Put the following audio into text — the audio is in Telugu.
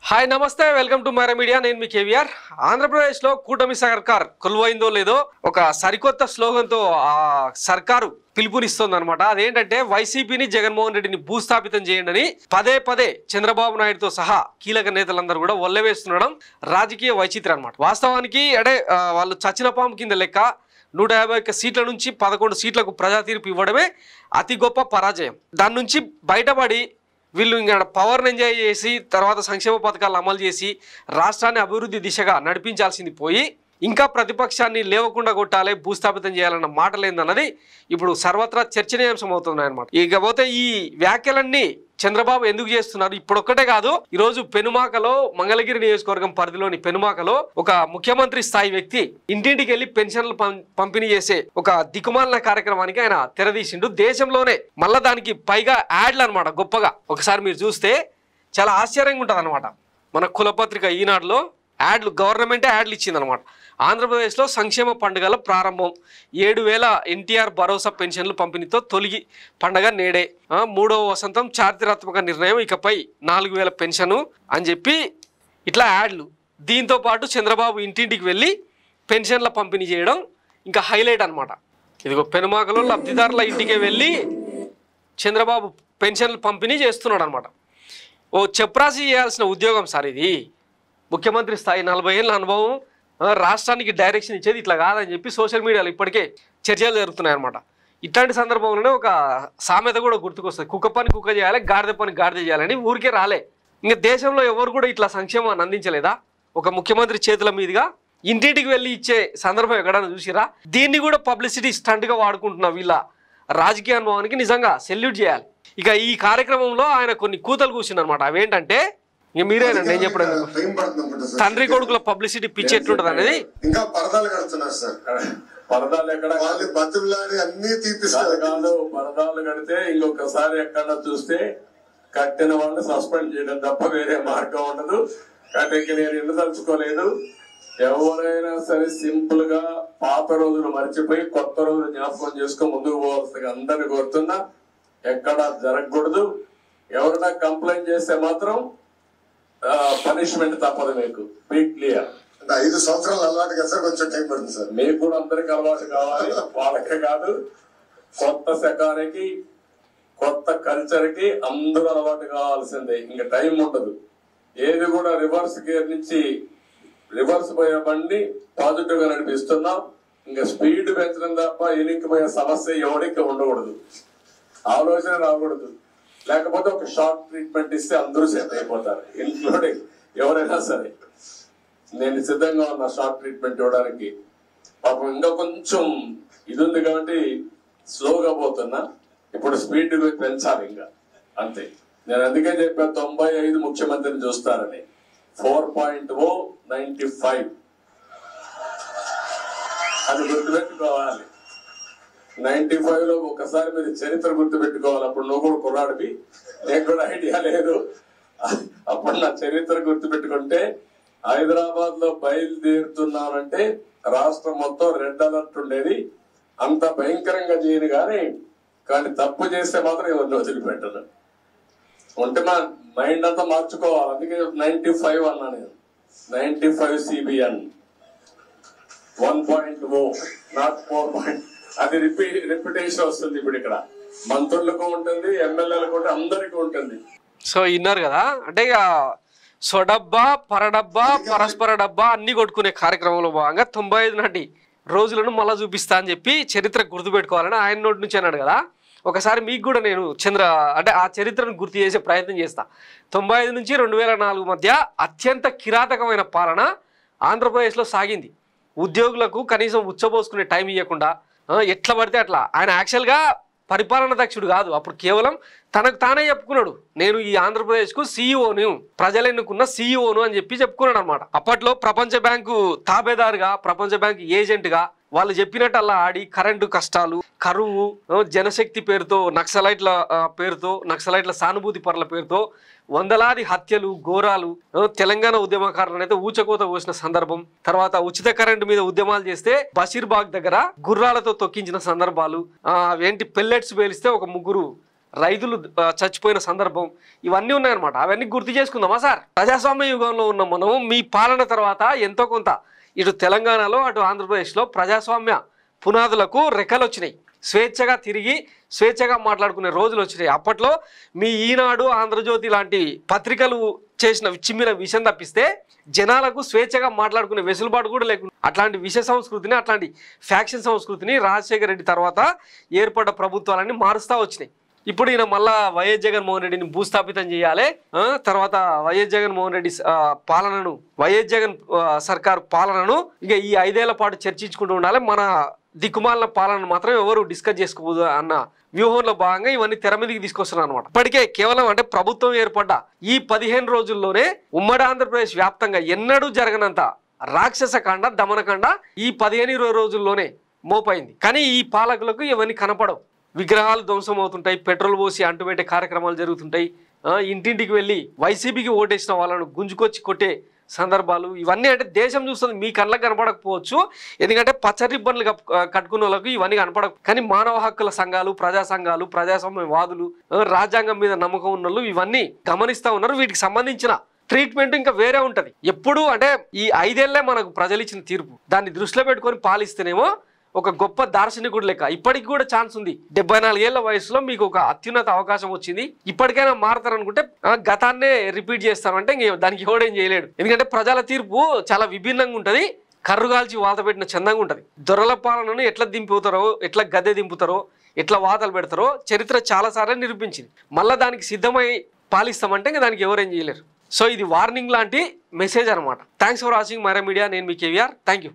హాయ్ నమస్తే వెల్కమ్ టు మైరా మీడియా నేను మీ కేవీఆర్ ఆంధ్రప్రదేశ్లో కూటమి సర్కార్ కొలువైందో లేదో ఒక సరికొత్త స్లోగన్తో ఆ సర్కారు పిలుపునిస్తోందన్నమాట. అదేంటంటే వైసీపీని జగన్మోహన్ రెడ్డిని భూస్థాపితం చేయండి పదే పదే చంద్రబాబు నాయుడుతో సహా కీలక నేతలందరూ కూడా ఒల్లవేస్తుండడం రాజకీయ వైచిత్రం అనమాట. వాస్తవానికి వాళ్ళు చచ్చిన పాము కింద లెక్క 151 సీట్ల నుంచి 11 సీట్లకు ప్రజా తీర్పు ఇవ్వడమే అతి గొప్ప పరాజయం. దాని నుంచి బయటపడి వీళ్ళు ఇంకా పవర్ని ఎంజాయ్ చేసి తర్వాత సంక్షేమ పథకాలు అమలు చేసి రాష్ట్రాన్ని అభివృద్ధి దిశగా నడిపించాల్సింది పోయి ఇంకా ప్రతిపక్షాన్ని లేవకుండా కొట్టాలి భూస్థాపితం చేయాలన్న మాటలేందన్నది ఇప్పుడు సర్వత్రా చర్చనీయాంశం అవుతున్నాయన్నమాట. ఇకపోతే ఈ వ్యాఖ్యలన్నీ చంద్రబాబు ఎందుకు చేస్తున్నారు ఇప్పుడొక్కటే కాదు, ఈరోజు పెనుమాకలో మంగళగిరి నియోజకవర్గం పరిధిలోని పెనుమాకలో ఒక ముఖ్యమంత్రి స్థాయి వ్యక్తి ఇంటింటికి వెళ్ళి పెన్షన్లు పంపిణీ చేసే ఒక దిక్కుమాలిన కార్యక్రమానికి ఆయన తెరదీసిండు. దేశంలోనే మళ్ళా దానికి పైగా యాడ్లు అనమాట. గొప్పగా ఒకసారి మీరు చూస్తే చాలా ఆశ్చర్యంగా ఉంటుంది అనమాట. మన కులపత్రిక ఈనాడులో యాడ్లు గవర్నమెంటే యాడ్లు ఇచ్చిందనమాట. ఆంధ్రప్రదేశ్లో సంక్షేమ పండుగల ప్రారంభం 7,000 ఎన్టీఆర్ భరోసా పెన్షన్లు పంపిణీతో తొలిగి పండగ నేడే 3వ వసంతం చారిత్రాత్మక నిర్ణయం ఇకపై 4,000 పెన్షను అని చెప్పి ఇట్లా యాడ్లు. దీంతో పాటు చంద్రబాబు ఇంటింటికి వెళ్ళి పెన్షన్ల పంపిణీ చేయడం ఇంకా హైలైట్ అనమాట. ఇదిగో పెనుమాకలో లబ్ధిదారుల ఇంటికి వెళ్ళి చంద్రబాబు పెన్షన్లు పంపిణీ చేస్తున్నాడు అనమాట. ఓ చెప్రాసి చేయాల్సిన ఉద్యోగం సార్ ఇది. ముఖ్యమంత్రి స్థాయి 40 ఏళ్ళ అనుభవం, రాష్ట్రానికి డైరెక్షన్ ఇచ్చేది ఇట్లా కాదని చెప్పి సోషల్ మీడియాలో ఇప్పటికే చర్చలు జరుగుతున్నాయి అనమాట. ఇట్లాంటి సందర్భంలోనే ఒక సామెత కూడా గుర్తుకొస్తుంది, కుక్క పని కుక్క చేయాలి గాడిద పని గాడిద చేయాలని. ఊరికే రాలే, ఇంకా దేశంలో ఎవరు కూడా ఇట్లా సంక్షేమాన్ని అందించలేదా? ఒక ముఖ్యమంత్రి చేతుల మీదుగా ఇంటింటికి వెళ్ళి ఇచ్చే సందర్భం ఎక్కడైనా చూసిరా? దీన్ని కూడా పబ్లిసిటీ స్టంట్గా వాడుకుంటున్న వీళ్ళ రాజకీయ అనుభవానికి నిజంగా సెల్యూట్ చేయాలి. ఇక ఈ కార్యక్రమంలో ఆయన కొన్ని కూతలు కూర్చుందనమాట. అవేంటంటే ఇక మీరేనండి నేను చెప్పడం తండ్రి కొడుకుల పబ్లిసిటీ పిచ్చి ఎట్లుంటది అనేది. ఇంకా పరదాలు కడుతున్నారు సార్. పరదాలు ఎక్కడ బతులాడి అన్ని తీపిస్తారు కాదు. పరదాలు కడితే ఇంకొకసారి ఎక్కడ చూస్తే కట్టిన వాళ్ళని సస్పెండ్ చేయడం తప్ప వేరే మార్గం ఉండదు. కాబట్టి నేను ఎందుకు తలుచుకోలేదు, ఎవరైనా సరే సింపుల్ గా పాత రోజులు మర్చిపోయి కొత్త రోజులు జ్ఞాపకం చేసుకుని ముందుకు పోవాల్సిందిగా అందరిని కోరుతున్నా. ఎక్కడ జరగకూడదు. ఎవరైనా కంప్లైంట్ చేస్తే మాత్రం పనిష్మెంట్ తప్పదు. మీకు బీ క్లియర్. 5 సంవత్సరాలు అలవాటు కదా సార్, కొంచెం టైం పడుతుంది సార్. మీకు కూడా అందరికి అలవాటు కావాలి, వాళ్ళకే కాదు. కొత్త శకానికి కొత్త కల్చర్ కి అందరూ అలవాటు కావాల్సిందే. ఇంకా టైం ఉండదు. ఏది కూడా రివర్స్ గేర్ నుంచి రివర్స్ పోయే బండి పాజిటివ్ గా నడిపిస్తున్నాం. ఇంకా స్పీడ్ పెంచడం తప్ప ఎనికిపోయే సమస్య ఎవరికి ఉండకూడదు, ఆలోచన రాకూడదు. లేకపోతే ఒక షార్ట్ ట్రీట్మెంట్ ఇస్తే అందరూ సెట్ అయిపోతారు, ఇన్క్లూడింగ్ ఎవరైనా సరే. నేను సిద్ధంగా ఉన్నా షార్ట్ ట్రీట్మెంట్ ఇవ్వడానికి. పాపం ఇంకా కొంచెం ఇది ఉంది కాబట్టి స్లోగా పోతున్నా. ఇప్పుడు స్పీడ్ పెంచాలి ఇంకా, అంతే. నేను అందుకే చెప్పా 95 ముఖ్యమంత్రిని చూస్తారని. 4.0 95 అది గుర్తుపెట్టుకోవాలి. 95 లో ఒకసారి మీరు చరిత్ర గుర్తు పెట్టుకోవాలి. అప్పుడు నువ్వు కూడా కుర్రాడివి, నేను కూడా ఐడియా లేదు. అప్పుడు నా చరిత్ర గుర్తు పెట్టుకుంటే హైదరాబాద్ లో బయలుదేరుతున్నానంటే రాష్ట్రం మొత్తం రెడ్ అలర్ట్ ఉండేది. అంత భయంకరంగా చేయను కానీ తప్పు చేస్తే మాత్రం ఎవరిని వదిలిపెట్టను. ఉంటే మా మైండ్ అంతా మార్చుకోవాలి. అందుకే 95 అన్నా నేను. 95 CBN 1.0 నాట్ 4. అది రిపిటేషన్ వస్తుంది. ఇప్పుడు ఇక్కడ మంత్రులకు ఉంటుంది, ఎమ్మెల్యేలకు ఉంటుంది, అందరికీ ఉంటుంది. సో విన్నారు కదా, అంటే ఇక సొడబ్బా పరడబ్బా పరస్పర డబ్బా అన్ని కొట్టుకునే కార్యక్రమంలో భాగంగా 95 నాటి రోజులను మళ్ళీ చూపిస్తా అని చెప్పి చరిత్ర గుర్తుపెట్టుకోవాలని ఆయన నోటి నుంచి అన్నాడు కదా. ఒకసారి మీకు కూడా నేను ఆ చరిత్రను గుర్తు చేసే ప్రయత్నం చేస్తా. 95 నుంచి 2004 మధ్య అత్యంత కిరాతకమైన పాలన ఆంధ్రప్రదేశ్లో సాగింది. ఉద్యోగులకు కనీసం ఉచ్చబోసుకునే టైం ఇవ్వకుండా ఎట్లా పడితే అట్లా. ఆయన యాక్చువల్గా పరిపాలన దక్షుడు కాదు, అప్పుడు కేవలం తనకు తానే చెప్పుకున్నాడు, నేను ఈ ఆంధ్రప్రదేశ్కు CEO ను, ప్రజలు ఎన్నుకున్న CEO ను అని చెప్పి చెప్పుకున్నాడు అనమాట. అప్పట్లో ప్రపంచ బ్యాంకు తాబేదారుగా, ప్రపంచ బ్యాంకు ఏజెంట్గా వాళ్ళు చెప్పినట్టు అలా ఆడి కరెంటు కష్టాలు, కరువు, జనశక్తి పేరుతో, నక్సలైట్ల సానుభూతి పరుల పేరుతో వందలాది హత్యలు, ఘోరాలు, తెలంగాణ ఉద్యమకారులను అయితే ఊచకోత పోసిన సందర్భం. తర్వాత ఉచిత కరెంటు మీద ఉద్యమాలు చేస్తే బషీర్బాగ్ దగ్గర గుర్రాలతో తొక్కించిన సందర్భాలు, ఏంటి పెల్లెట్స్ పేలిస్తే ఒక 3 రైతులు చచ్చిపోయిన సందర్భం ఇవన్నీ ఉన్నాయన్నమాట. అవన్నీ గుర్తు చేసుకుందామా సార్? ప్రజాస్వామ్య యుగంలో ఉన్న మనం మీ పాలన తర్వాత ఎంతో కొంత ఇటు తెలంగాణలో అటు ఆంధ్రప్రదేశ్లో ప్రజాస్వామ్య పునాదులకు రెక్కలు వచ్చినాయి. స్వేచ్ఛగా తిరిగి స్వేచ్ఛగా మాట్లాడుకునే రోజులు వచ్చినాయి. అప్పట్లో మీ ఈనాడు, ఆంధ్రజ్యోతి లాంటి పత్రికలు చేసిన చిమ్మిన విషయం తప్పిస్తే జనాలకు స్వేచ్ఛగా మాట్లాడుకునే వెసులుబాటు కూడా లేకుండా అట్లాంటి విష సంస్కృతిని, అట్లాంటి ఫ్యాక్షన్ సంస్కృతిని రాజశేఖర రెడ్డి తర్వాత ఏర్పడ్డ ప్రభుత్వాలన్నీ మారుస్తూ వచ్చినాయి. ఇప్పుడు ఈయన మళ్ళా వైఎస్ జగన్మోహన్ రెడ్డిని భూస్థాపితం చేయాలి, తర్వాత వైఎస్ జగన్మోహన్ రెడ్డి పాలనను, వైఎస్ జగన్ సర్కార్ పాలనను ఇక ఈ 5 ఏళ్ల పాటు చర్చించుకుంటూ ఉండాలి. మన దిక్కుమాలిన పాలన మాత్రం ఎవరు డిస్కస్ చేసుకోవద్దు అన్న వ్యూహంలో భాగంగా ఇవన్నీ తెర మీదకి తీసుకొస్తున్నారు అనమాట. ఇప్పటికే కేవలం అంటే ప్రభుత్వం ఏర్పడ్డ ఈ 15 రోజుల్లోనే ఉమ్మడి ఆంధ్రప్రదేశ్ వ్యాప్తంగా ఎన్నడూ జరగనంత రాక్షస కాండ, దమనకాండ ఈ 15-20 రోజుల్లోనే మోపైంది. కానీ ఈ పాలకులకు ఇవన్నీ కనపడవు. విగ్రహాలు ధ్వంసం అవుతుంటాయి, పెట్రోల్ పోసి అంటుపెట్టే కార్యక్రమాలు జరుగుతుంటాయి, ఇంటింటికి వెళ్ళి వైసీపీకి ఓటేసిన వాళ్ళను గుంజుకొచ్చి కొట్టే సందర్భాలు ఇవన్నీ అంటే దేశం చూస్తుంది. మీ కళ్ళకు కనపడకపోవచ్చు, ఎందుకంటే పచ్చ రిబ్బన్లు కట్టుకున్న వాళ్ళకు ఇవన్నీ కనపడకు. కానీ మానవ హక్కుల సంఘాలు, ప్రజా సంఘాలు, ప్రజాస్వామ్యవాదులు, రాజ్యాంగం మీద నమ్మకం ఉన్న వాళ్ళు ఇవన్నీ గమనిస్తూ ఉన్నారు. వీటికి సంబంధించిన ట్రీట్మెంట్ ఇంకా వేరే ఉంటుంది. ఎప్పుడు అంటే ఈ 5 ఏళ్లే మనకు ప్రజలు ఇచ్చిన తీర్పు, దాన్ని దృష్టిలో పెట్టుకొని పాలిస్తేనేమో ఒక గొప్ప దార్శనికుడు లెక్క ఇప్పటికి కూడా ఛాన్స్ ఉంది. 74 ఏళ్ల వయసులో మీకు ఒక అత్యున్నత అవకాశం వచ్చింది. ఇప్పటికైనా మారతారనుకుంటే గతాన్నే రిపీట్ చేస్తారంటే ఇంక దానికి ఎవడేం చేయలేడు. ఎందుకంటే ప్రజల తీర్పు చాలా విభిన్నంగా ఉంటుంది. కర్రుగాల్చి వాత పెట్టిన చందంగా ఉంటుంది. దొరల పాలనను ఎట్లా దింపుతారో, ఎట్లా గద్దె దింపుతారో, ఎట్లా వాతలు పెడతారో చరిత్ర చాలాసార్లు నిరూపించింది. మళ్ళీ దానికి సిద్ధమై పాలిస్తామంటే ఇంకా దానికి ఎవరేం చేయలేరు. సో ఇది వార్నింగ్ లాంటి మెసేజ్ అనమాట. Thanks for watching Myra media. నేను మీ కేవీఆర్. Thank you.